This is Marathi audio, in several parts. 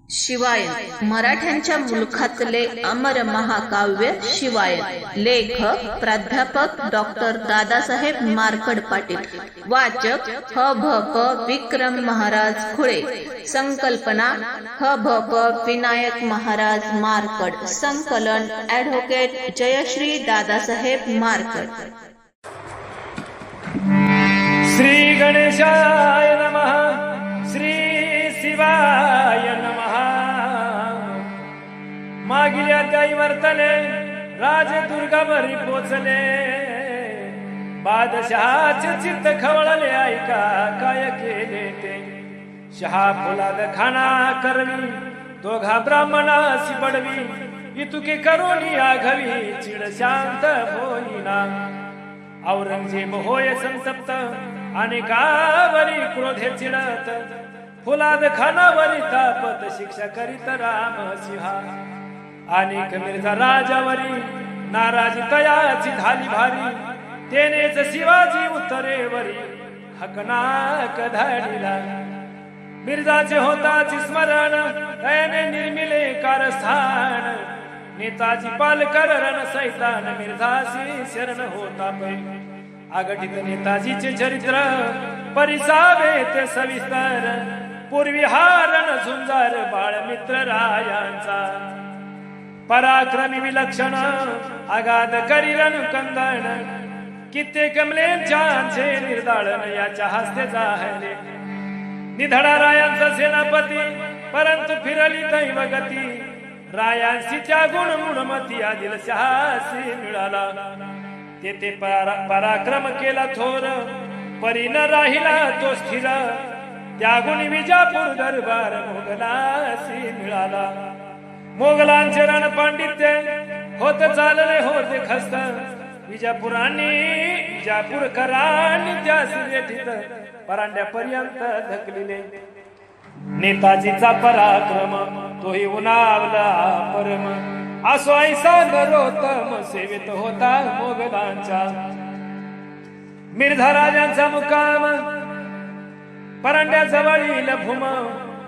शिवायन मराठ्यांच्या मुलखातले अमर महाकाव्य शिवायन. लेखक प्राध्यापक डॉक्टर दादासाहेब मार्कड पाटील. वाचक ह.भ.प. विक्रम महाराज खुळे. संकल्पना ह.भ.प. विनायक महाराज मार्कड. संकलन ॲडव्होकेट जयश्री दादासाहेब मार्कड. श्री गणेशाय नमः. श्री शिवाय नमः. मागिल्या त्याई वर्तले राजे दुर्गावरी पोचले. बादशहाचे चित्त खवळले ऐका काय केले ते. शहा फुलाद खाना करवी दोघा ब्राह्मणासी बडवी. इतुके करोनी आघवी चिड शांत होईना. औरंगजेब होय संतप्त अनेकावरी क्रोधे चिडत. फुलाद खानावरी तापत शिक्षा करीत राम सिंहा. अनेक मिर्झा राजावरी नाराजी तयाची झाली भारी. तेनेच शिवाजी उत्तरेवरी हकनाक धाडिला. मिर्झाचे होताची स्मरण तयाने निर्मिले कारस्थान. नेताजी पालकर रण सैतान मिर्झासी शरण होता पै. आगठित नेताजीचे चरित्र परिसावे ते सविस्तर. पूर्वी हारण झुंजार बाळमित्र रायांचा. पराक्रमी विलक्षण आगाध करीरण कंदन. कित्येक कमलेंचे निर्दाळन याच्या हस्ते जाहले. निधडा रायांचा सेनापती परंतु फिरली दैवगती. रायांशीच्या गुण गुणमती आदिलशहासी मिळाला. तेथे पराक्रम केला थोर परी न राहिला तो स्थिर. त्यागुणी विजापूर दरबार मोगलासी मिळाला. मोगलांचे रण पांडित्य होत चालले होते खस्त. विजापूरकरांनी त्यास वेठीत परांड्यापर्यंत धकलिले. नेताजीचा पराक्रम तोही उन्हावला परम. असो ऐसा नरोत्तम सेवित होता मोगलांचा. मिर्झा राजांचा मुक्काम परांड्या जवळील भूम.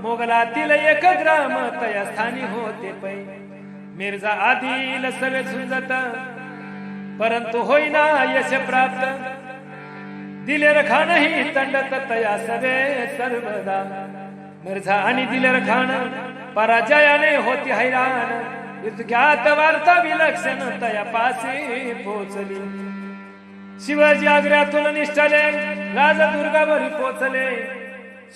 मोगलातील एक ग्राम तया स्थानी होते पै. मिर्झा आदिल सवे झुंजत परंतु होईना यश प्राप्त. दिलेर खानही तंडत तया सवे सर्वदा. मिर्झा आणि दिलेर खान पराजयाने होती हैराण. इतक्यात वार्ता विलक्षण तया पासे पोचली. शिवाजी आग्र्यातून निष्ठले राजा दुर्गावरी पोचले.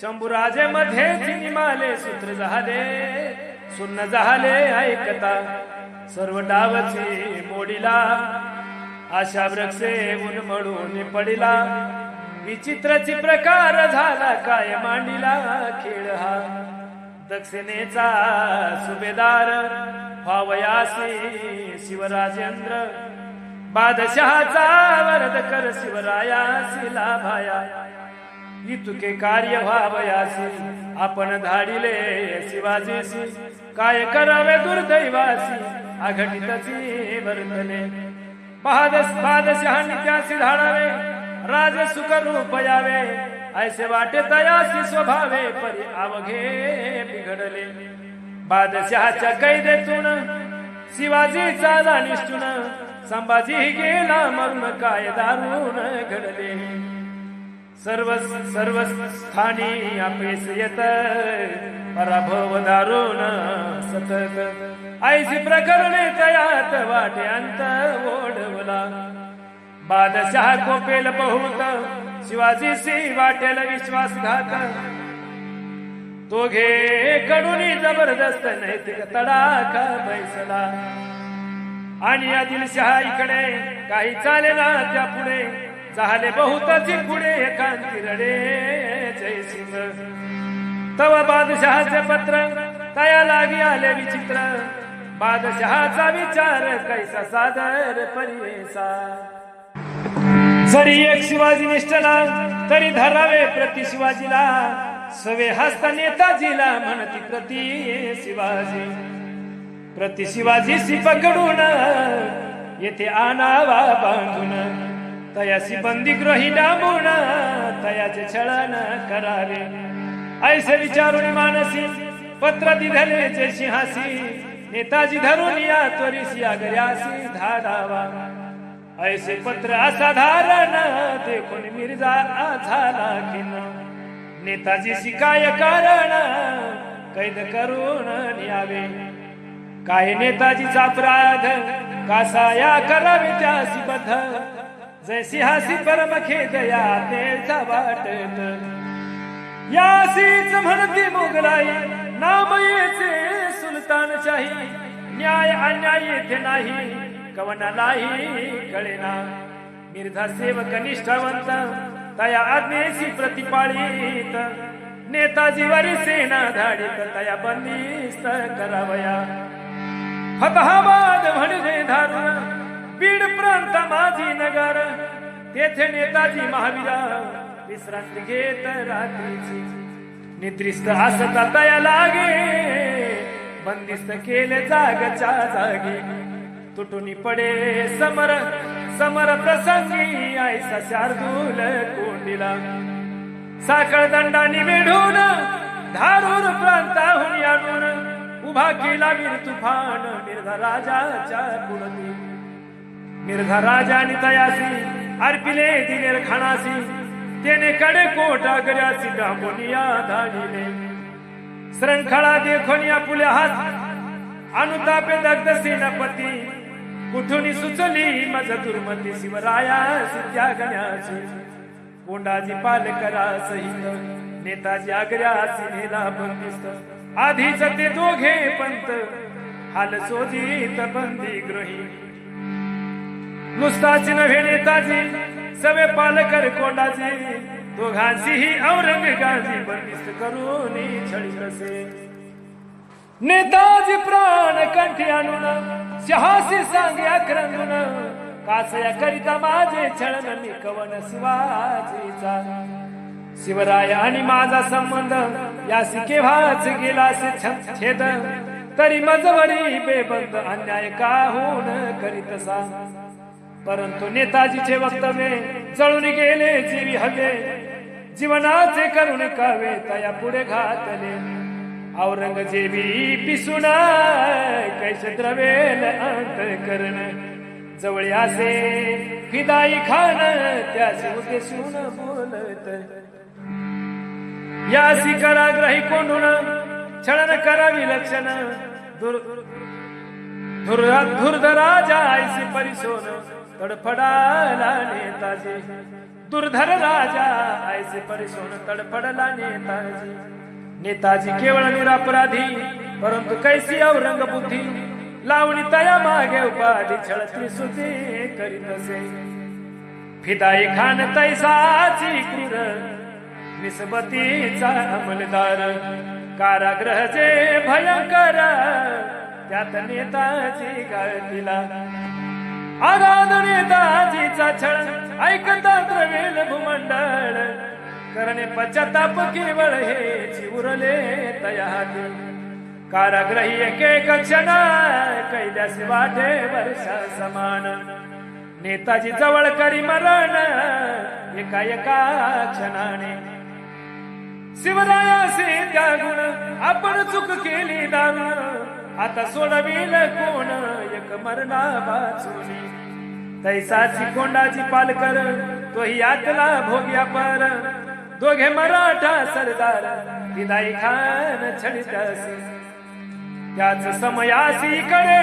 शंभूराजे मध्ये निमाले सूत्र झाले. सुन्न झाले ऐकता सर्व डावची मोडीला. आशा वृक्षे उन्मळून पडिला. विचित्रची प्रकार झाला काय मांडिला खेळ हा. दक्षिणेचा सुभेदार व्हावयासी शिवराजेंद्र. बादशहाचा वरद कर शिवरायासी लाभाया. इतुके कार्य व्हावयासी आपण धाडिले शिवाजीसी. काय करावे दुर्दैवासी आघटितची वर्तले. बादशहांनी त्यासी धाडावे राज सुख रूप यावे. ऐसे वाटे तयासी स्वभावे परी अवघे बिघडले. बादशहाच्या कैदेतून शिवाजी चाला निष्ठून. संभाजी गेला मरून काय दारुण घडले. सर्व स्थानी अपेस येत पराभव दारुण सतत. ऐसी प्रकरणे तयात वाटे अंत ओढवला. बादशहा कोपेल बहुत शिवाजीशी वाटेल विश्वासघात. दोघे कडून जबरदस्त नैतिक तडाखा बैसला. आणि आदिलशहा इकडे काही चाले ना त्या पुढे. झाले बहुताची पुढे एकांती रडे जयसिंग. तव बादशहाचे पत्र तया लागी आले विचित्र. बादशहाचा विचार कैसा सादर परिवेसा. जरी एक शिवाजी निष्ठला तरी धरावे प्रति शिवाजीला. सवे हस्त नेताजीला म्हणती प्रति शिवाजी. प्रति शिवाजीशी पकडून येथे आणावा बांधून. तयासी बंदी ग्रही डांबून तयाचे छळन करावे. ऐसे विचारून मानसी पत्र दिधले जे सिंहासी नेताजी धरून या त्वरिसी आगर्यासी धाडावा ऐसे पत्र असाधारण देखून मिर्जा झाला खिन्न नेताजी शिकाय कारण कैद करून न्यावे काय नेताजीचा अपराध कासाया करावे त्यासी बद्ध जय सिंहासी परम खेद या तेचा वाटत यासीच म्हणती मुघलाई नाम येचे सुलतानशाही न्याय अन्याय येथे नाही कवनालाही कळेना मिर्झा सेवक निष्ठावंत तया आज्ञेशी प्रतिपाळीत नेताजीवरी सेना धाडीत तया बंदिस्त करावया फतहाबाद म्हणजे धारून बीड प्रांत माझी नगर तेथे नेताजी महावीरा विश्रांती घेत रात्रीची निद्रिस्त हसता तया लागे बंदिस्त केले जागच्या जागी तुटून पडे समर समर प्रसंगी आयसा शार्दूल कोंडीला साखळ दंडानी वेढून धारूर प्रांताहून आणून उभा केला वीर तुफान मिर्झा राजाच्या कुळती मिर्झा राजानी तयासी अर्पिले दिलेर खानासी तेने कडे कोटा गर्यासी डांबोनिया धाडिले श्रंखळा देखोनिया पुल्या हात अनुतापे दग्ध सेनापती कुठून सुचली मज दुर्मती शिवराया त्यागण्याची कोंडाजी पालकरा सहित नेताजी आग्र्यासी नेला बंदिस्त आधीच ते दोघे पंत हाल सोजीत बंदी गृही नुसताची नव्हे नेताजी सवे पालकर कोंडाजी दोघांचीही औरंगजेबाची बंदिस्त करून छळी कसे नेताजी प्राण कंठी आणून शहासी सांगे अक्रंदून कासया करिता माझे छळन मी कवन शिवाजीचा शिवराय आणि माझा संबंध यासी केव्हाच गेलासे छेद तरी मजवरी बेबंद अन्याय काहून करीतसा परंतु नेताजीचे वक्तव्य जळून गेले जीवी हवे जीवनाचे करून कावे तया पुढे घातले औरंगजेबी पिसून कैसे द्रवेल अंत करण जवळ असे फिदाई खान त्याचे उद्देशून बोलत यासी कराग्रही कोंडून छळन करावी लक्षण धुर्धराजा ऐसी परिसोन तडफडाला नेताजी दुर्धर राजा ऐसे परिसोन तडफडला नेताजी नेताजी केवळ निरापराधी परंतु कैसी औरंग बुद्धी लावणी तया मागे उपाधी छळती सुती करीत असे फिदाई खान तैसाची क्रूर निस्बतीचा अंमलदार कारागृहचे भयंकर त्यात नेताजी गाळतीला आराध नेताजीचा छळ ऐकता द्रवेल भूमंडळ करणे पश्चाताप केवळ हे उरले तया हाती कारागृही एक क्षण कैद्यासी वाटे वर्षा समान नेताजी जवळ करी मरण एका एका क्षणाने शिवरायासे त्यागुण आपण चूक केली दारुण आता सोडविल कोण एक मरणा वाचुनी तैसाची कोंडाची पालकर तोही यातला भोग्या पर दोघे मराठा सरदार फिदाई खान छळीतासी त्याच समयासी कडे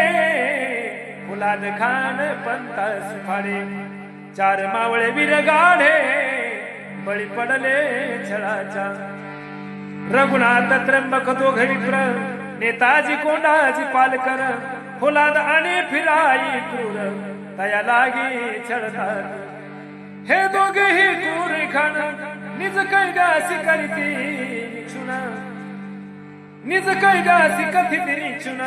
फुलाद खान पंतास फाडे चार मावळे विरगाढे बळी पडले छळाच्या रघुनाथ त्र्यंबक दोघे विप्र नेताजी कोंडाजी पालकर फुलाद आणि फिराई क्रूर तया लागी छळतात हे दोघेही क्रूर खान निज कैगासी करीती निक्षुण निज कैगासी कथित निक्षुण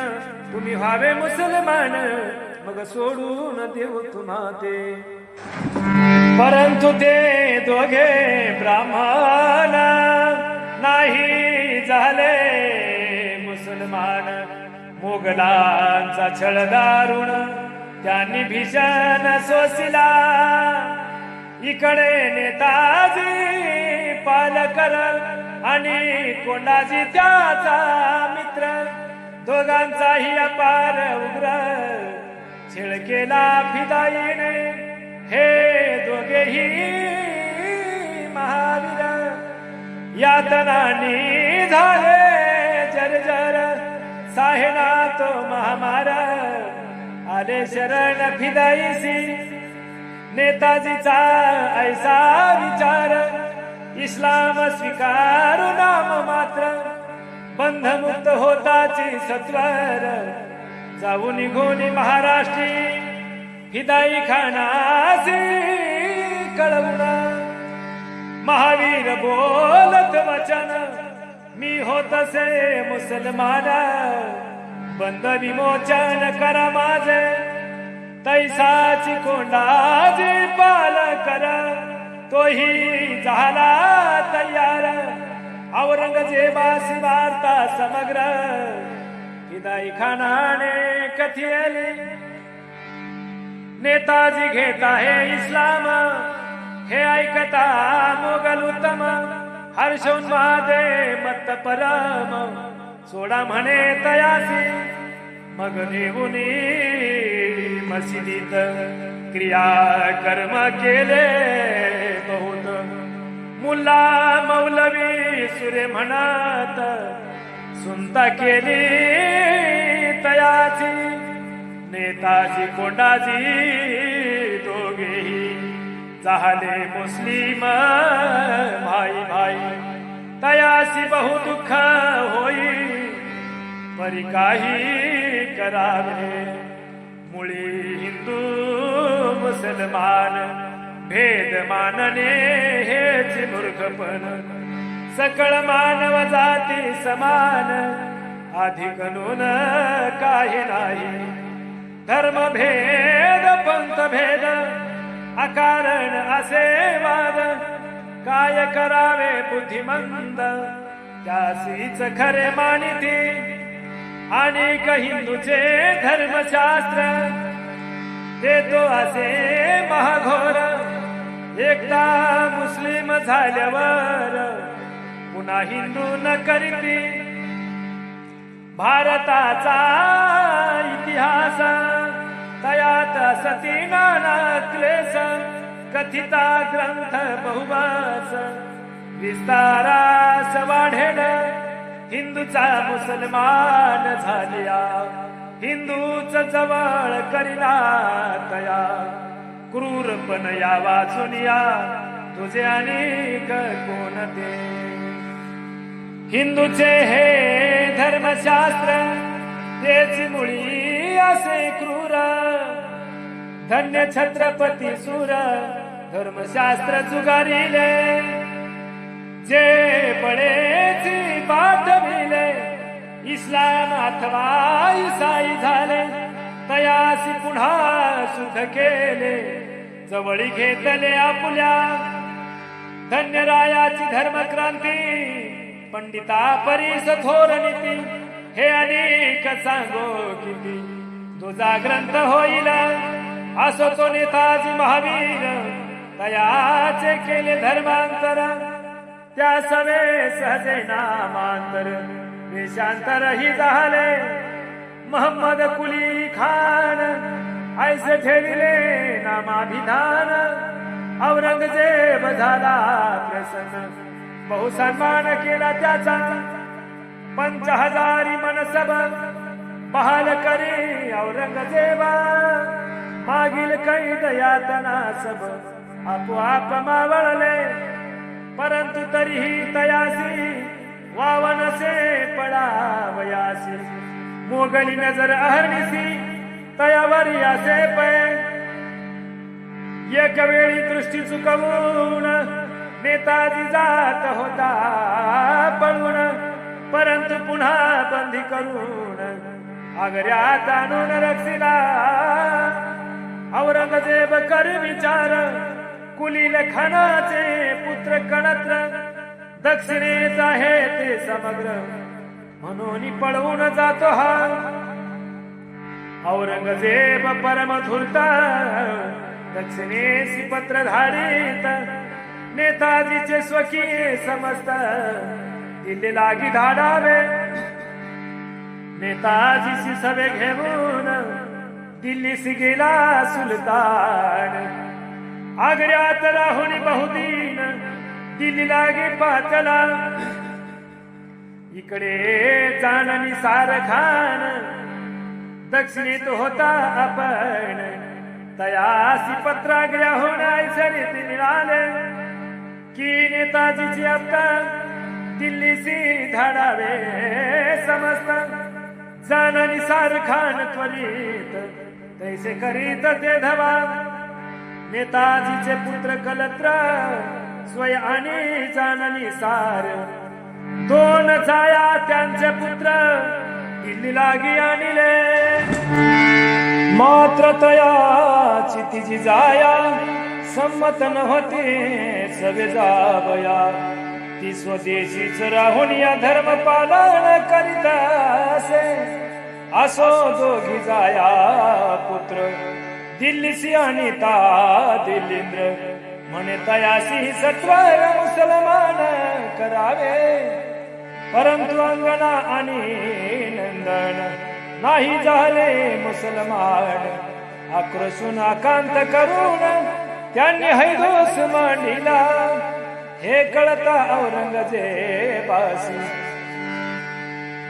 तुम्ही व्हावे मुसलमान मग सोडून देऊ तुम्हा ते परंतु ते दोघे ब्राह्मण नाही झाले मुसलमान मोगलांचा छळ दारुण त्यांनी भीषण सोसिला इकडे नेताजी पालकर आणि कोंडाजी त्याचा मित्र, दोघांचाही अपार उग्र छेड केला फिदाईने, हे दोघेही महावीर यातनांनी झाले जर्जर, साहेना तो महामार आले शरण फिदाईसी, नेताजीचा ऐसा विचार, इस्लाम स्वीकारू नाम मात्र, बंधमुक्त होताची सत्वर, जाऊ निघून महाराष्ट्री फिदाई खानासी कळवून, महावीर बोलत वचन, मी होतसे मुसलमान, बंद विमोचन करा माझे, तैसाची कोंडाजी पालकर, तोही झाला तयार, औरंगजेबासी वार्ता समग्र, फिदाई खानाने कथियली, नेताजी घेत आहे इस्लाम, हे ऐकता मोगल उत्तम, हर्षोन्मादे मत्त परम, सोडा म्हणे तयासी, मग नेऊनी मशिदीत क्रिया कर्म केले बहुत, मुल्ला मौलवी सुरे म्हणत, सुनता केली तयाची, नेताजी कोंडाजी दोघेही झाले मुस्लिम भाई भाई, तयासी बहु दुःख होई, परी काही करावे, मुळी हिंदू मुसलमान भेद मानणे हेच मूर्खपण, सकळ मानव जाती समान, अधिक नून काही नाही, धर्म भेद पंथ भेद, अकारण असे वाद, काय करावे बुद्धिमंद, त्यासीच खरे मानिती, अनेक हिंदूचे धर्मशास्त्र, देतो असे महाघोर, एकदा मुस्लिम झाल्यावर पुन्हा हिंदू न करीती, भारताचा इतिहास तयात सती नाना क्लेश, कथिता ग्रंथ बहुवास, विस्तारास वाढेल, हिंदूचा मुसलमान झालिया, हिंदूच जवळ करिला तया, क्रूरपण या वाचून या, तुझे अनेक कोणते, हिंदूचे हे धर्मशास्त्र, तेच मुळी असे क्रूर, धन्य छत्रपती सूर, धर्मशास्त्र जुगारिले, जे बळेची पाठविले, इस्लाम अथवा ईसाई झाले, तयासी पुन्हा सुख केले, जवळी घेतले आपुल्या, धन्य रायाची धर्मक्रांती, पंडिता परीस थोर नीती, हे अनेक सांगो किती, तुझा ग्रंथ होईल, असो तो नेताजी महावीर, तयाचे केले धर्मांतर, त्या सवे सहजे नामांतर, देशांतरही झाले, मोहम्मद कुली खान, ऐसे ठेविले नामाभिधान, औरंगजेब झाला प्रसन्न, बहुसन्मान केला त्याचा, 5000 मनसब बहाल करी औरंगजेबा, मागील कैद यातना सब आपोआप मावळले, परंतु तरीही तयासी वावनसे पडावयासी, मोगली नजर अहर्निसी तयावर यासे पै, एक वेळी दृष्टी चुकवून नेताजी जात होता पळून, परंतु पुन्हा बंदी करून आग्र्यात आणून रक्षिला, औरंगजेब कर विचार, कुलील खानाचे पुत्र कणत्र, दक्षिणेत आहे ते समग्र, म्हणून पळवून जातो हा, औरंगजेब परम धूर्त, दक्षिणेसी पत्र धारित नेताजीचे स्वकीय समजत दिल्ली लागी धाडावे नेताजीची सभे घेऊन दिल्लीस गेला सुलतान आग्र्यात राहुनी बहुदीन दिल्ली लागी पाचला इकडे जाणनी सार खान दक्षिणेत होता आपण तयासी पत्राग्र्या होण्यास मिळाले की नेताजीची आता दिल्लीसी धाडावे समजता जाणनी सार खान त्वरित तैसे करीत ते धवा नेताजीचे पुत्र कलत्र स्वय आणि जाणनी सार दोन छाया त्यांचे पुत्र दिल्ली लागी आणले मात्र तयाची तिची जाया संमत नव्हते सवे जावया ती स्वदेशीच राहून या धर्म पालन करीत असे असो दोघी जाया पुत्र दिल्लीसी आणि ता दिल्लींद्र म्हणे तयासी सत्वर मुसलमान करावे परंतु अंगना आणि नंदन नाही झाले मुसलमान आक्रोशून आकांत करून त्यांनी हैदोस मांडिला हे कळता औरंगजेबासी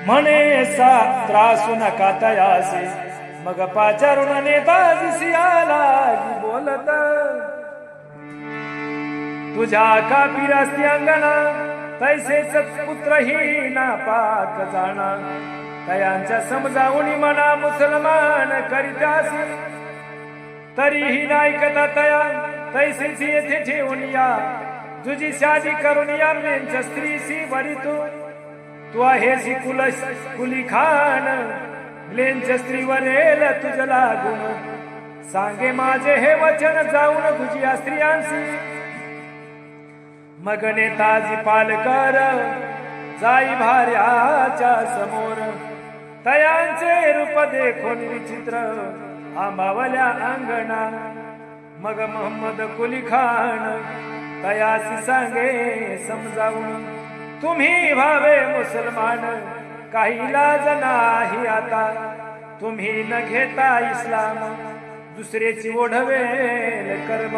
म्हणे सा त्रासू नका तयासी मग पाचारून नेताजी आला बोलत तुझ्या कापीरास्ती अंगणा तैसेच पुत्रही नापाक जाणा तयांच्या समजावणी मना मुसलमान करीत्यासी तरीही नायकता तया तैसेच येथे ठेवून या तुझी शादी करून या मेंच्या स्त्रीसी वरितू तू आहेसी कुली खान लेंच्या स्त्रीवरेल तुझ लागून सांगे माझे हे वचन जाऊन तुझी स्त्रियांसी मग नेताजी पालकर जाई भार्याच्या समोर तयांचे रूप देखून विचित्र आंबावल्या अंगणा मग मोहम्मद कुली खान तयासी सांगे समजावून तुम्ही भावे मुसलमान काही लाज नाही आता तुम्ही न घेता इस्लाम दुसऱ्याची ओढवेल कर्म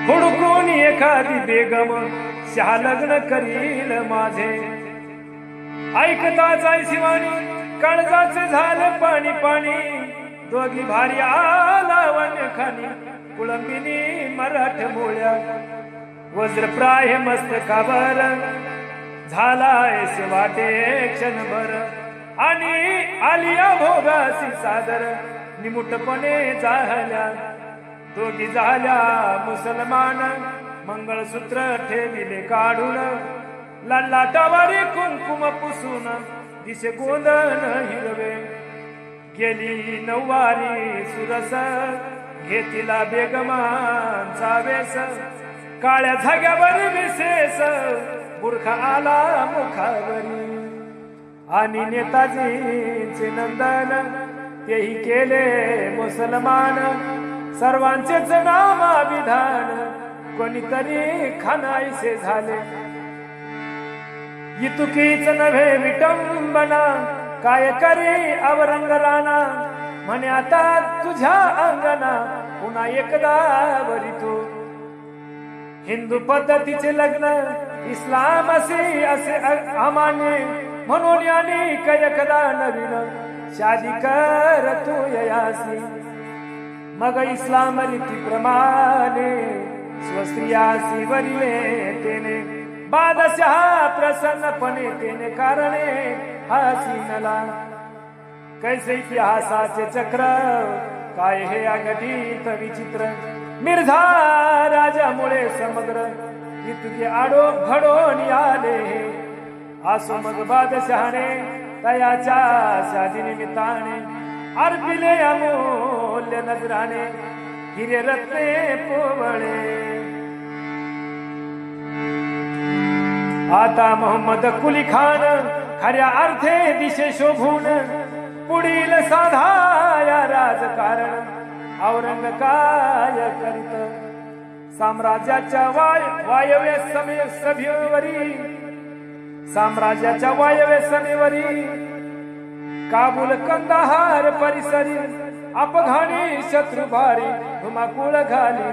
हुडकून एखादी बेगम शहा लग्न करील माझे ऐकता जाय शिवानी काळजाचे झाले पाणी पाणी दोघी भारी आलावण्य खानी कुळंबिनी मराठ मोळ्या वज्रप्राय मस्तकावर झाला ऐसे वाटे क्षणभर आणि आलिया भोगासी सादर निमुटपणे झाल्या दोघी झाल्या मुसलमान मंगळसूत्र ठेविले काढून ललाटावरी कुंकुम पुसून दिसे गोंधन हिरवे गेली नऊवारी सुरस घेतिला बेगमांचा वेस काळ्या झाग्यावर विशेष बुरखा आला मुखावरी आणि नेताजीचे नंदन तेही केले मुसलमान सर्वांचेच नामाविधान कोणीतरी खानाईसे झाले इतुकीच नव्हे विटंबना काय करी अवरंग राणा म्हणे आता तुझ्या अंगणा पुन्हा एकदा वरी तू हिंदू पद्धतीचे लग्न इस्लाम असे अमान्य म्हणून याने एकदा नवीन शादी कर तू ययासी मग इस्लाम रीतीप्रमाणे स्वस्त्रियासी वरिले तेने बादशहा प्रसन्नपणे तेने कारणे हसीनला कैसे इतिहासाचे चक्र काय हे अघटित विचित्र मिर्झा राजामुळे समग्र इतके आडो घडोन आले असो मग बादशहाने तयाच्या शादी निमित्ताने अर्पिले अमूल्य नजराने हिरे रत्ने पोवळे आता मोहम्मद कुली खान खऱ्या अर्थे दिशे शोभून पुढील साधा या राजकारण औरंग काय करीत साम्राज्याच्या वायव्य सभेवरी साम्राज्याच्या वायव्य सभेवरी काबूल कंदाहार परिसरी अपघाणी शत्रु भारी धुमाकूळ घाली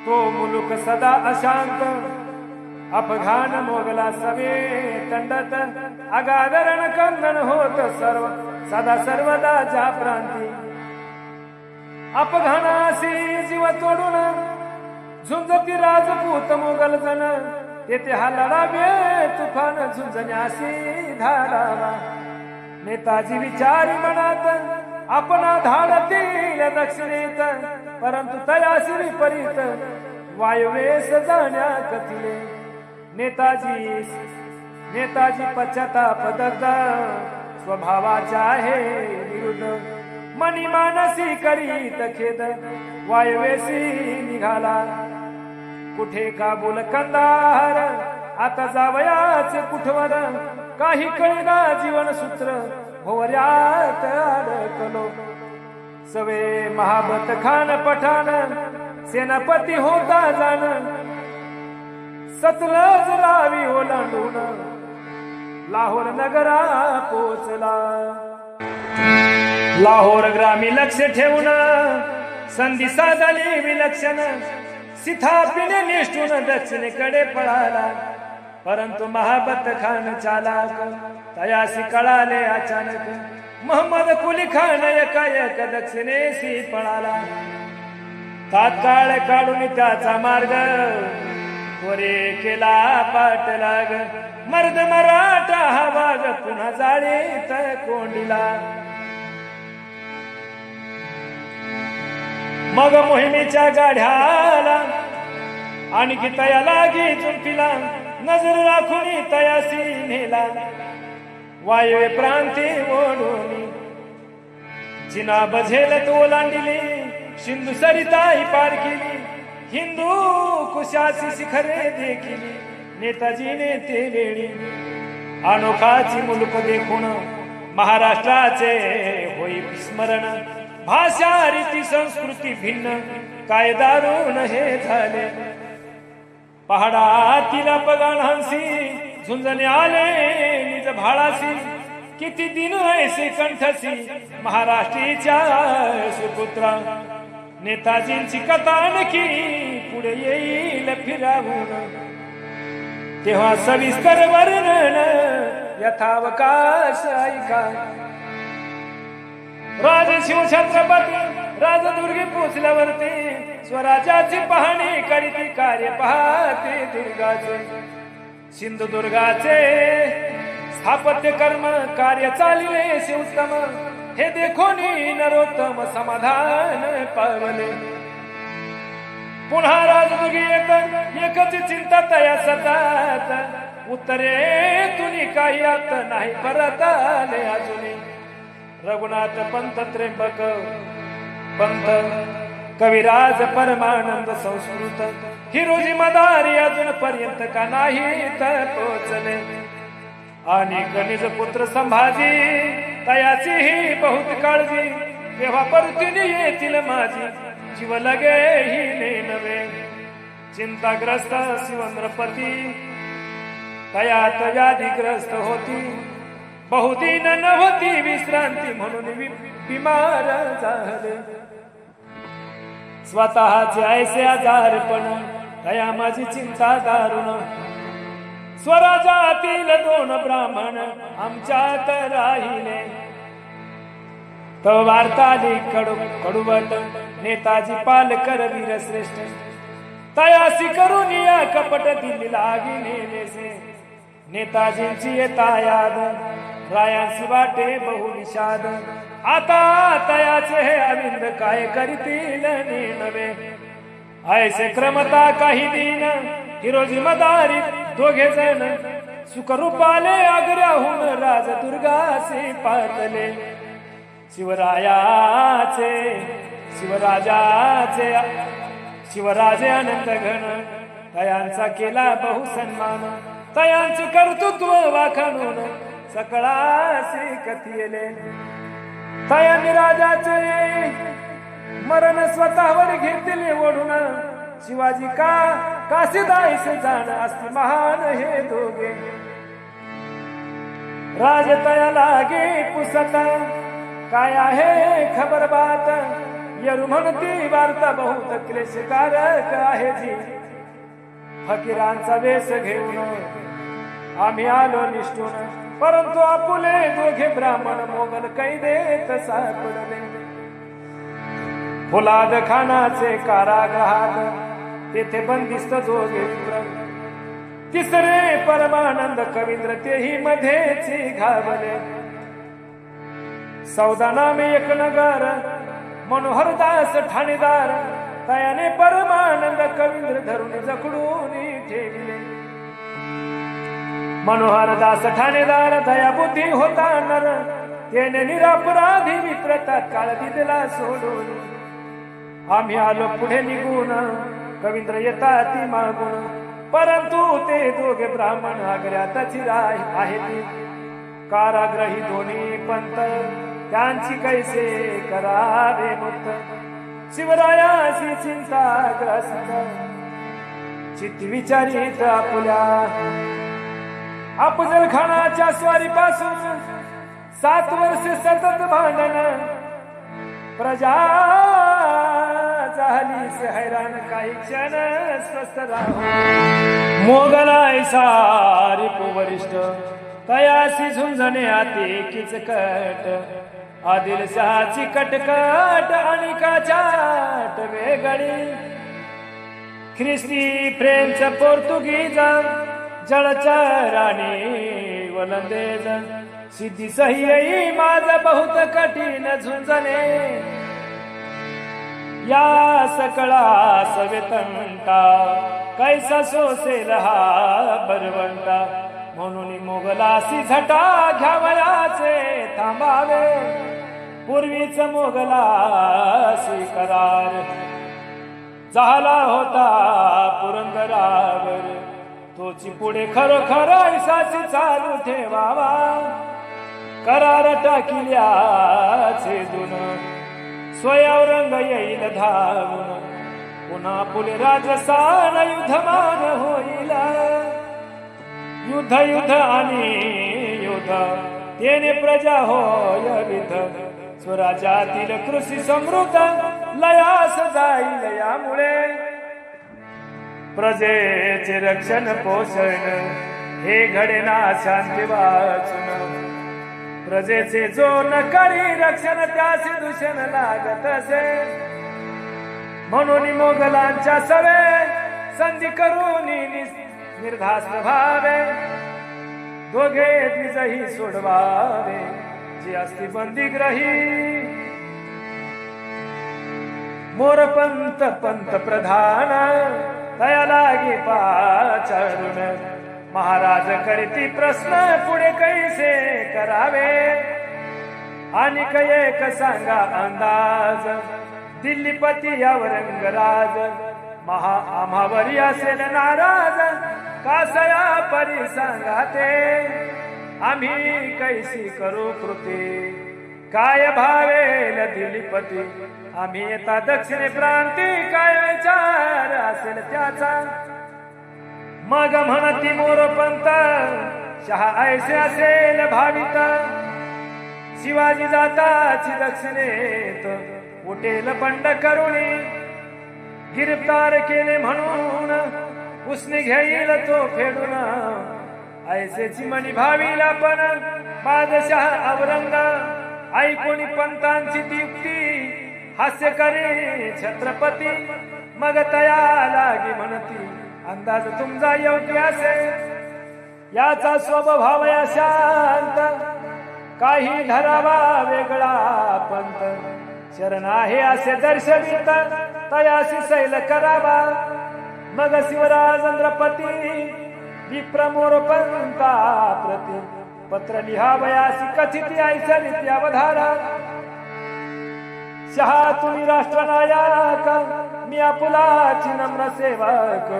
तो मुलुक सदा अशांत अफगाण मोगला सवे तंडत अगादरण कंदन होत सर्व सदा सर्वदा जा प्रांती अपघानासी जीव तोडून झुंजती राजपूत मोगल जन येथे हा लढा बे तुफान झुंजण्यासी धाडावा नेताजी विचारी मनात आपणा धाडतील दक्षिणेत परंतु तयासी विपरीत वायवेस जाण्या कथिले नेताजी पश्चाताप दग्ध स्वभावाच्या आहे विरुद्ध मनी मानसी करीत खेद वायवेसी निघाला कुठे काबूल कंदार आता जावयाच कुठवर काही कळना जीवन सूत्र भोवऱ्यात अडकलो सवे महाबत खान पठाण सेनापती होता जाण सतलज रावी ओलांडून लाहोर नगरा पोचला लाहोर ग्रामी लक्ष ठेवून संधी साधली विलक्षण सिथापिने निष्ठून दक्षिणेकडे पळाला परंतु महाबत खान चालाक तयासी कळाले अचानक मोहम्मद कुली खान एकाएक दक्षिणेसी पळाला तात्काळ काढून त्याचा मार्ग कोरे केला पाठलाग मर्द मराठा हा वाघ पुन्हा जाळीत कोंडीला मग मोहिमेच्या गाड्याला आणखी तया लागी चुंकीला नजर राखून तयासी नेला वायव्य प्रांती ओढून जिना बझेल ओलांडिली सिंधू सरिताही पार केली हिंदू कुशाची शिखरे देखिली नेताजीने ते वेळी अनोखाची मुलूक देखून महाराष्ट्राचे होई स्मरण भाषा रीती संस्कृती भिन्न काय दारुण हे झाले पहाडातील अपगाणांशी झुंजणे आले निज भाळासी किती दिन ऐसे कंठसी महाराष्ट्रीच्या सुपुत्रा नेताजींची कथा आणखी पुढे येईल फिरावून तेव्हा सविस्तर वर्णन यथावकाश ऐका राजशिव छत्रपती राजदुर्गी पोचल्यावरती स्वराज्याची पाहणी करीती कार्य पाहते दुर्गाचे सिंधुदुर्गाचे स्थापत्य कर्म कार्य चालिले शिवतम हे देखोनी नरोत्तम समाधान पावले पुन्हा राजदुर्गी एकच चिंता तया सतात उत्तरे तुनी काही आत नाही परत आले अजून रघुनाथ पंत त्र्यंबक पंत कविराज परमानंद संस्कृत हिरोजी मदारी अजून पर्यंत का नाही तर पोचले आणि गणेश पुत्र संभाजी तयाची ही बहुत काळजी तेव्हा परतीने येतील माझी जीव लगे ही नवे चिंताग्रस्त शिवंद्रपती तयात व्याधीग्रस्त होती बहुदिन नव्हती विश्रांती म्हणून बिमार झाले स्वतःचे ऐसे आजारपण तया माझी चिंता दारुण स्वराजातील दोन ब्राह्मण आमच्यात राहिले तो वार्ताली कडुवट नेताजी पालकर वीर श्रेष्ठ तयासी करून या कपट दिल्ली लागी नेलेसे नेताजींची येता याद रायांसी वाटे बहु विषाद आता तयाचे हे अविंद काय करतील नवे ऐसे क्रमता काही दिन हिरोजी मदारी दोघे जण सुखरूपाले आग्र्याहून राजदुर्गासी पातले शिवराजे अनंत घन तयांचा केला बहु सन्मान तयांचे कर्तृत्व वाखाणून सकळासी कथिले तयाने राजाचे मरण स्वतःवर घेतले ओढून शिवाजी का काशीदास जाण असते महान हे दोघे राज तया लागे पुसत काय आहे खबर बात यरु म्हणती वार्ता बहुत क्लेशकारक आहे जी फकीरांचा वेश घेऊन आम्ही आलो निष्ठून परंतु आपुले दोघे ब्राह्मण मोगल कैदेत सापडले फुलाद खानाचे कारागृहात तेथे बंदिस्त दोघे तिसरे परमानंद कवींद्र तेही मध्येच घाबले सौदा नामे एक नगर मनोहरदास ठाणेदार तयाने परमानंद कवींद्र धरून जखडून ठेविले मनोहरदास ठाणेदार दयाबुद्धी होता नर त्याने निरापराधी मित्रता काळ दिला सोडून आम्ही आलो पुढे निघून कवींद्र येता ती मागून परंतु ते दोघे ब्राह्मण आग्र्यातची आहे ती काराग्रही दोन्ही पंत त्यांची कैसे करावे मुक्त शिवरायाची चिंता ग्रस्त चित्त विचारित आपुल्या अफजल खानाच्या स्वारीपासून 7 वर्ष सतत भांडण प्रजा झालीस हैराण काही क्षण स्वस्थ राहू मोगलाय सारी वरिष्ठ तयासी झुंजणे आते किचकट आदिलशहाची कटकट आणि काचाट वेगळी ख्रिस्ती फ्रेंच पोर्तुगीज जळचर आणि वलंदेज सिद्धी सही माझ बहुत कठीण झुंजणे या सकळा सवेतंटा कैसा सोसेल हा बरवंटा म्हणून मोगलासी झटा घ्यावयाचे थांबावे पूर्वीच मोगलासी करार झाला होता पुरंदरावर तोची पुढे खरोखर ऐसाची चालू ठेवावा करार टाकिल्याचे दुन स्वयंरंग येईल धावून पुन्हा पुढे राजसान युद्धमान होईल युद्ध युद्ध आणि युद्ध तेने प्रजा होय विध स्वराज्यातील कृषी समृद्ध लयास जाईल यामुळे प्रजेचे रक्षण पोषण हे घडेना शांती वाचून प्रजेचे जो न करी रक्षण त्याचे दूषण लागत असे म्हणून मोगलांच्या सवे संधी करून निर्धास्त व्हावे दोघे द्विजही सोडवावे जी असती बंदी ग्रही मोरपंत पंतप्रधान तया लागे पाचारून महाराज करीती प्रश्न पुढे कैसे करावे आणि एक सांगा अंदाज दिल्लीपती औरंगराज आम्हावरी असेल नाराज कासया परी सांगाते आम्ही कैसी करू कृती काय भावेल दिल्लीपती आम्ही येता दक्षिणे प्रांती काय विचार असेल त्याचा मग म्हणती मोरपंत शहा ऐसे असेल भावित शिवाजी जाताची दक्षिणेत उठेल बंड करुणी गिरफ्तार केले म्हणून उसने घेईल तो फेडून ऐसेची मनी भावीला पण बादशाह औरंग ऐकून पंतांची ती युक्ती हास्य करे छत्रपती मग तया लागी म्हणती अंदाज तुमचा योग्य असे याचा स्वभाव या शांत काही धरावा वेगळा पंत शरण आहे असे दर्शवित तयाशी सैल करावा मग शिवराजेंद्रपती विप्रमोर पंता प्रती पत्र लिहावयासी कथित ऐसरित अवधारा शहा तुम्ही राष्ट्रनायक मी आपुलाची नम्र सेवक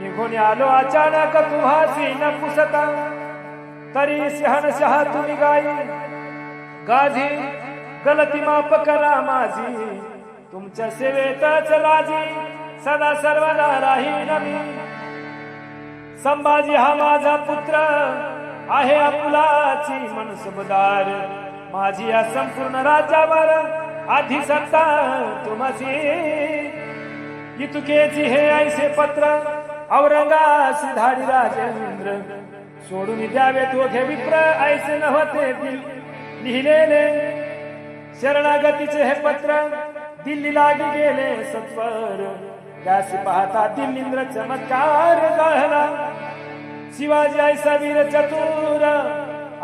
निघून आलो अचानक तुम्हासी न पुसता तरी शहनशाह तुम्ही गाई गाधी गलती माफ करा माझी, तुमच्या सेवेतच राजी सदा सर्वदा राहीन मी. संभाजी हा माझा पुत्र आहे आपुलाची मनसबदार, माझी या संपूर्ण राज्यावर आधी सत्ता तुमची. इतुकेची हे ऐसे पत्र औरंगास धाडी राजेंद्र, सोडून द्यावे दोघे विप्र ऐसे नव्हते लिहिलेले. शरणागतीचे हे पत्र दिल्ली लागी गेले सत्वर, त्यास पाहता दिल्लींद्र चमत्कार झाला. शिवाजी ऐसा वीर चतुर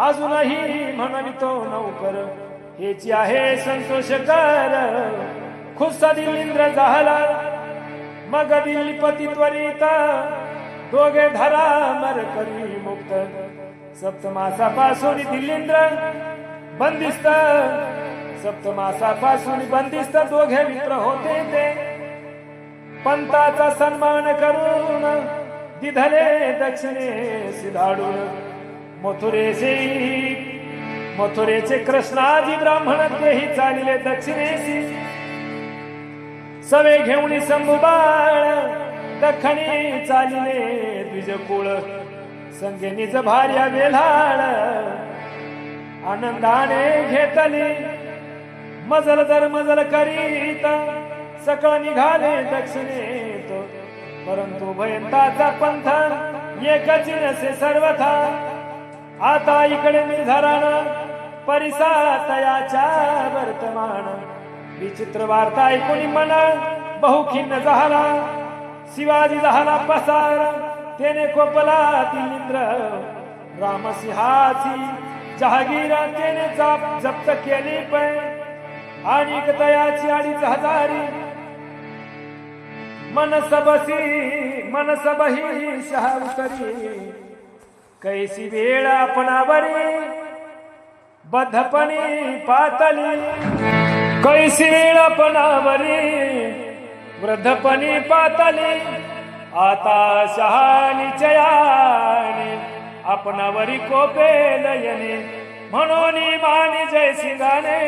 अजूनही म्हणवितो नौकर, हेची आहे संतोष कर. खुस्सा दिल्लींद्र झाला मग दिल्लीपती त्वरित, दोघे धरा मर करी मुक्त. सप्तमासापासून दिल्लींद्र बंदिस्त, सप्तमासापासून बंदिस्त दोघे मित्र होते ते. पंताचा सन्मान करून दिधले दक्षिणेस धाडून, मथुरेचे कृष्णाजी ब्राह्मण तेही चालिले दक्षिणेसी. सवे घेऊन संभुबाळ दखनी चालिले द्विजकुळ, संगे निज भार्या वेल्हाळ आनंदाने घेतली. मजल दर मजल करीत सकळ निघाले दक्षिणेत, परंतु भयंताचा पंथ एकच नसे सर्वथा. आता इकडे निर्धारण परिसातयाच्या वर्तमान, विचित्र वार्ता ऐकून मन बहुखिन्न झाला. शिवाजी झाला पसार तेने कोपला दिल्लींद्र, रामसिंहाची जहागीर तेने जप्त केली पै. आणि तयाची 2,500 मनसबही शहा उतरी. कैसी वेळ आपणावरी बद्धपणी पातली, कैसी वेळ आपणावरी वृद्धपणी पातली. आता शहा निचयाने आपणावरी कोपेल येणे, म्हणून मानी जय सिंगाने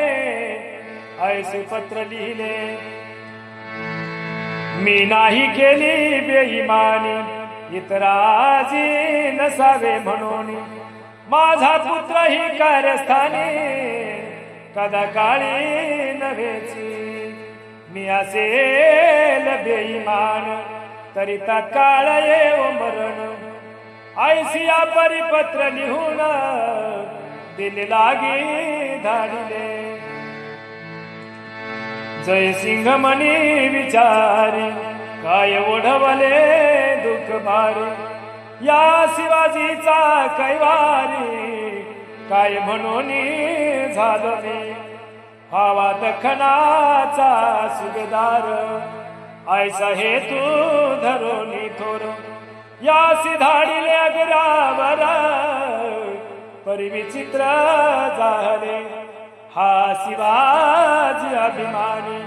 ऐसे पत्र लिहिले. मी नाही केली बेईमानी, इतराजी नसावे म्हणून. माझा पुत्र ही कारस्थानी कदा काळी नव्हेची. मी असेल बेईमान तरी तत्काळ येव मरण. ऐसिया परिपत्र लिहून दिले लागी धाडिले. जय सिंह मनी विचारी काय ओढवले दुःख भारी. या शिवाजीचा कैवारी काय म्हणून झालो मी. व्हावा दखनाचा सुभेदार ऐसा हेतू धरोनी थोर. या सिधाडिले अग्रावर परिविचित्र झाले. हा शिवाजी अभिमानी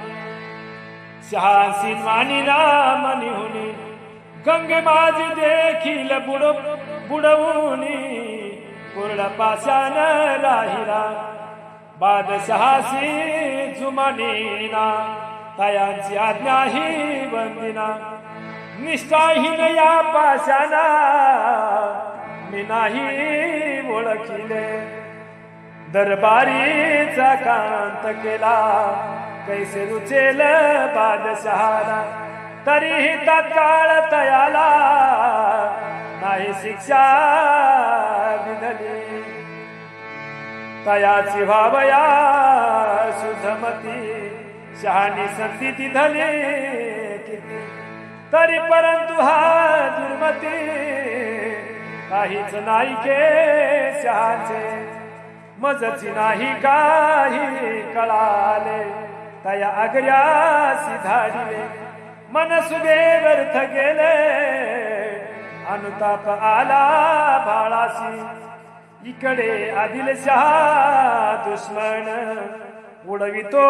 शहासी मानी राम निहुनी. गंगे माझी देखील बुडवूनी पूर्ण पाषाण राहिला. बादशहासी जुमानीना तयांची आज्ञा ही वंदिना. निष्ठाहीन या पाषाणा मी नाही ओळखिले. दरबारीचा कांत केला कैसे रुचेल बादशहाला. तरीही तत्काळ तयाला नाही शिक्षा विधली. तयाची व्हावया सुधमती शहाणी संधी तिधली किती. तरी परंतु हा दुर्मती काहीच नाही के शहाचे. मजची नाही काही कळाले तया अग्र्यासी धाडिले. मनसुबे व्यर्थ गेले अनुताप आला बाळासी. इकडे आदिलशहा दुश्मन उडवितो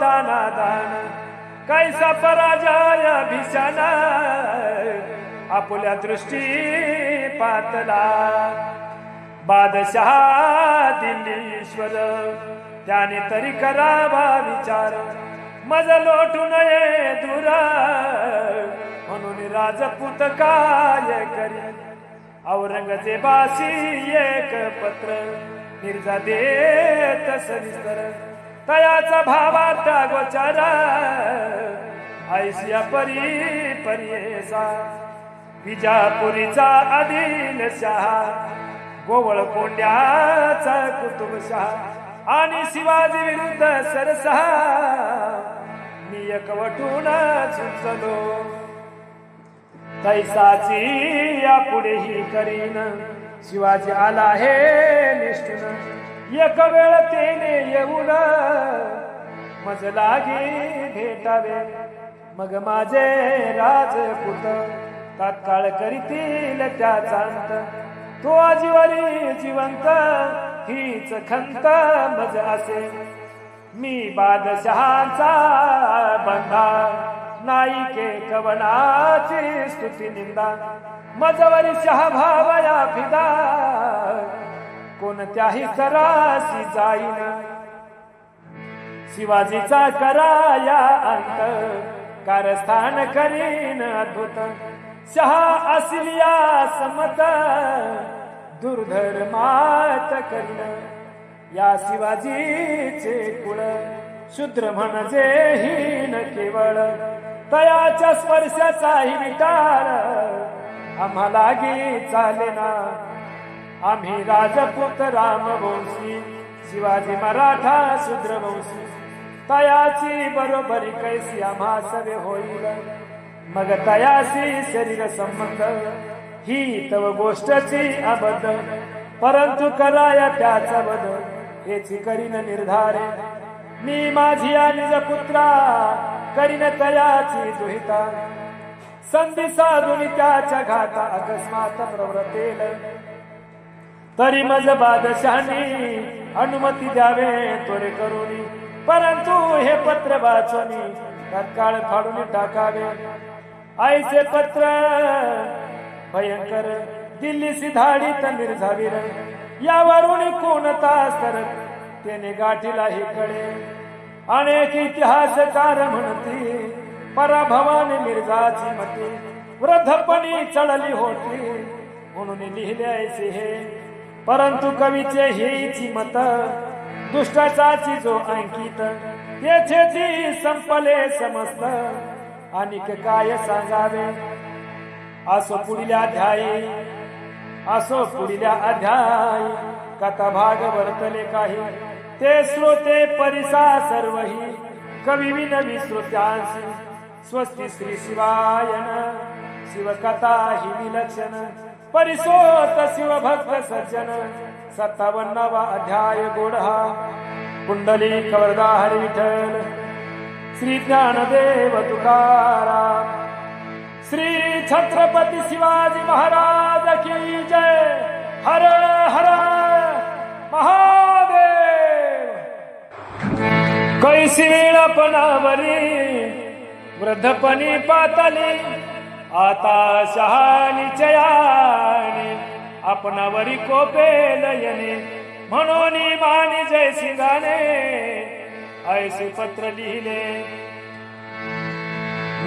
दानादान. कैसा पराजय भीषण आपुल्या दृष्टी पातला. बादशहा दिल्ली ईश्वर त्याने तरी करावा विचार मज लोटू नये दूर म्हणून राजपूत काय करी औरंगजेबाशी एक पत्र निर्जा देत सविस्तर तयाचा भावार्थ गोचार ऐशिया परी परीसा विजापुरीचा आदिलशाह गोवळ कोंड्याचा कुतुबशाह आणि शिवाजी विरुद्ध सरसा मी एकवटून झुंजलो तैसाची यापुढेही करीन शिवाजी आला हे निष्ठून एक वेळ तेने येऊन मज लागी भेटावे मग माझे राजपूत तात्काळ करीतील त्याचा अंत तो आजीवरी जिवंत हीच खंत मज असे मी बादशहाचा बंधा नाईके कवनाची स्तुती निंदा मजवरी शहा भावया फिदा कोणत्याही करासी जाईन शिवाजीचा कराया अंत कारस्थान करीन अद्भुत शहा असलिया समत दुर्धर्मात करीन या शिवाजीचे कुळ शूद्र म्हणजे हीन केवळ तयाच्या स्पर्शाचाही विकार आम्हाला गी चालेना आम्ही राजपूत रामवंशी शिवाजी मराठा शूद्रवंशी तयाची बरोबरी कैसी आम्हा सवे होईल मग तयाशी शरीर संबंध ही तव गोष्टची अबद्ध परंतु कराया त्याचा बद हेची करीन निर्धारे मी माझी निज पुत्रा करीन तयाची दुहिता संधी साधून त्याच्या घाता अकस्मात प्रवृत्तेल तरी मज बादशानी अनुमती द्यावे त्वरे करुनी परंतु हे पत्र वाचून तत्काळ फाडून टाकावे ऐसे पत्र भयंकर दिल्ली सिधाडीत निर्धावीर यावरून कोणता सर त्याने गाठीला हे कळे अनेक इतिहासकार म्हणती पराभवाने मिर्जाची मती वृद्धपणी चढली होती म्हणून लिहिले ऐसे हे परंतु कवीचे हेची मत दुष्टाचाची जो अंकित तेथे ती संपले समस्त अनिक काय सांगावे असो पुढल्या अध्यायी कथा भाग वर्तले काही ते श्रोते परिसा सर्वही कवी विनवी श्रोत्यांसी स्वस्ति श्री शिवायन शिवकथा ही विलक्षण परिसोत शिवभक्त सज्जन 57वा अध्याय गोडहा कुंडली कवरदा हरी विठ्ठल श्री ज्ञानदेव तुकाराम श्री छत्रपती शिवाजी महाराज की जय हर हर महादेव कैसी वेळपणावरी वृद्धपणी पातली आता शहानी चयानी आपणावरी कोपेल यने म्हणून मानी जय सिंगाने ऐसे पत्र लिहिले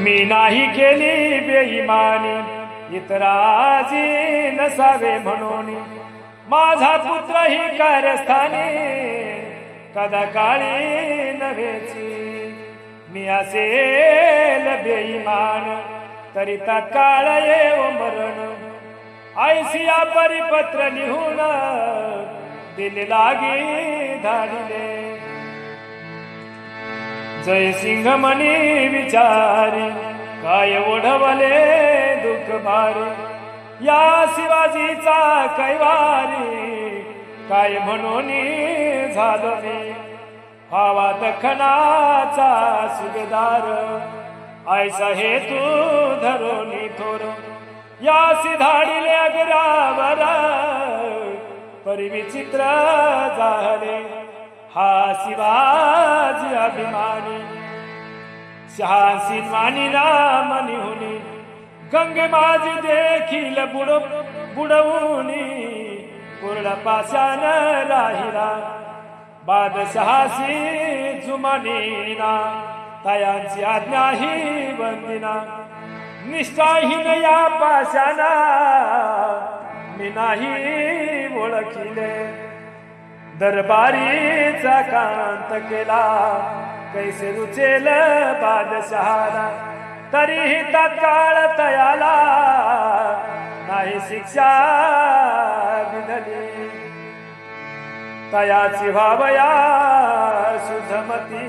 मी नाही केली बेईमानी इतराजी नसावे म्हणून माझा पुत्र ही कारस्थानी कदा काळी नव्हेची मी असेल बेईमान तरी तत्काळ येव मरण ऐसिया परिपत्र लिहून दिले लागी धाडिले जय सिंह मनी विचारी काय ओढवले दुःख भारी या शिवाजीचा कैवारी काय म्हणून झालो मी भावा दखनाचा सुभेदार ऐसा हे तू धरोनी थोर या सिधाडिले अगरावर परी विचित्र झाले हा शिवाजी अभिमानी शहासी मानी रामनी होनी गंगे माझी देखील बुडवूनी पूर्ण पाशान राहिला बादशहासी जुमानीना तयांची आज्ञा ही वंदिना निष्ठाहीन या पाशाना मी नाही ओळखिले दरबारीचा कांत केला कैसे रुचेल बादशहाला तरीही तत्काळ तयाला नाही शिक्षा दिली तयाची व्हावया सुधमती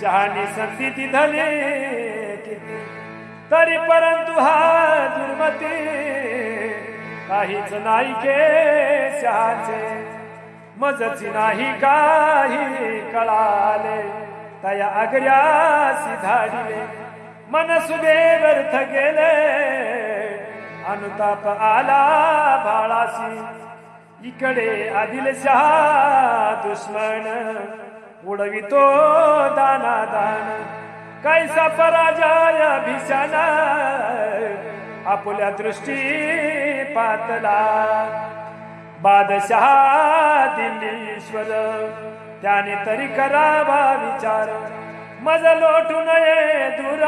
शहाणी संती ती धली किती तरी परंतु हा दुर्मती काहीच नाही के शहाचे मजची नाही काही कळाले तया आग्र्यासी धाडिले मनसुबे व्यर्थ गेले अनुताप आला बाळाशी इकडे आदिलशहा दुश्मन उडवितो दानादान कैसा पराजय भीषण आपुल्या दृष्टी पातला बादशहा दिल्लीश्वर त्याने तरी करावा विचार मज लोटू नये दूर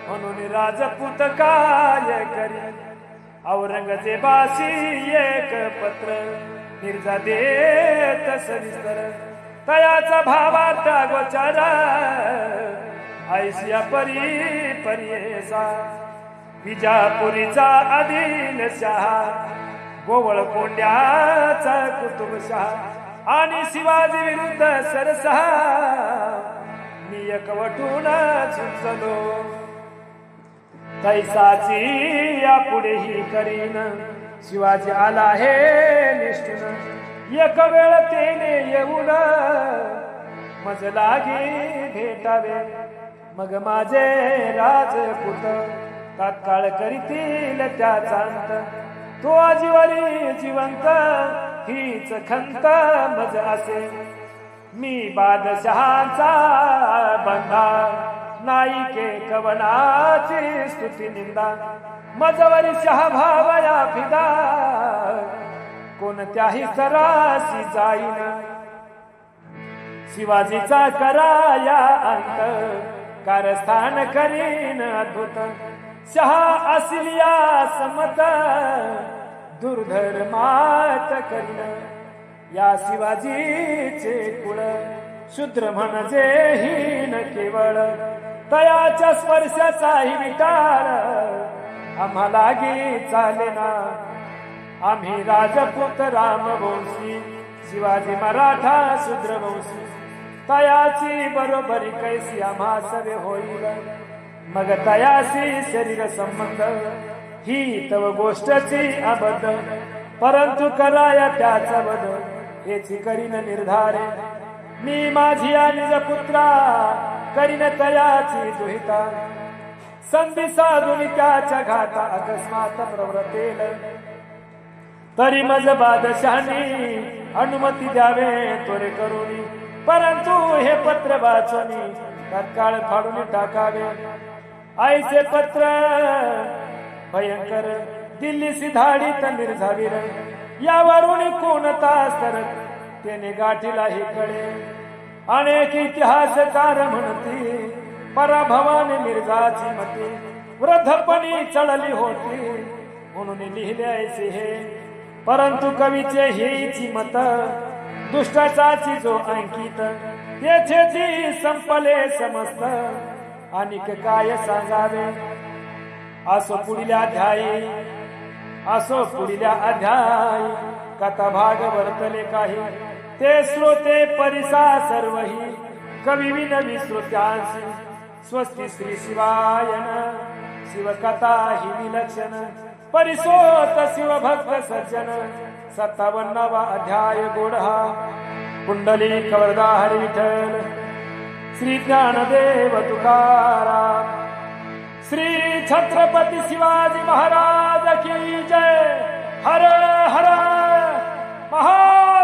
म्हणून राजपूत काय करी औरंगजेबाशी एक पत्र निर्जा देत सविस्तर तयाचा भावार्थ गोचार ऐशिया परी परीसा विजापुरीचा आदिलशहा गोवळ कोंड्याचा कुतुबशहा आणि शिवाजी विरुद्ध सरसहा मी एकवटून झुंजलो तैसाची या पुढेही करीन शिवाजी आला हे निष्ठून एक वेळ तेने येऊन मज लागी भेटावे मग माझे राजपूत तात्काळ करीतील त्याचा अंत तो आजीवरी जिवंत हीच खंत मज असे मी बादशहाचा बंधा नाईके कवनाची स्तुती निंदा मजवरी शहा भावया फिदा कोणत्याही सरासी जाईन शिवाजीचा कराया अंत कारस्थान करीन अद्भुत शहा असलिया समत दुर्धर्मात करीन या शिवाजीचे कुळ शूद्र म्हणजे हीन केवळ तयाच्या स्पर्शाचाही विटाळ आम्हाला गी चालेना आम्ही राजपूत रामवंशी शिवाजी मराठा शूद्रवंशी तयाची बरोबरी कैसी आम्हा सवे होईल मग तयाशी शरीर संबंध ही तव गोष्टची अबद्ध परंतु कराया त्याचा वध हेची करीन निर्धारे मी माझी आणि पुत्रा करीन तयाची दुहिता संधी साधून त्याच्या घाता अकस्मात प्रवृत्तेल तरी मज बादशानी अनुमती द्यावे त्वरे करुनी परंतु हे पत्र वाचनी तत्काळ फाडून टाकावे आईचे पत्र भयंकर दिल्ली सिधाडीत निर्धावीर यावरून कोणता स्तर त्याने गाठीला हे कळे अनेक इतिहासकार म्हणती पराभवाने मिर्जाची मती वृद्धपणी चढली होती म्हणून लिहिले ऐसे हे परंतु कवीचे हेची मत दुष्टाचाची जो अंकित तेथे ती संपले समस्त अनिक काय सांगावे असो पुढल्या अध्यायी कथा भाग वर्तले काही ते श्रोते परिसा सर्वही कवी विनवी श्रोत्यांसी स्वस्ति श्री शिवायन शिवकथा ही विलक्षण परिसोत शिवभक्त सज्जन 57वा अध्याय गोडहा कुंडली कवरदा हरी विठ्ठल श्री ज्ञानदेव तुकाराम श्री छत्रपती शिवाजी महाराज की जय हर हर महा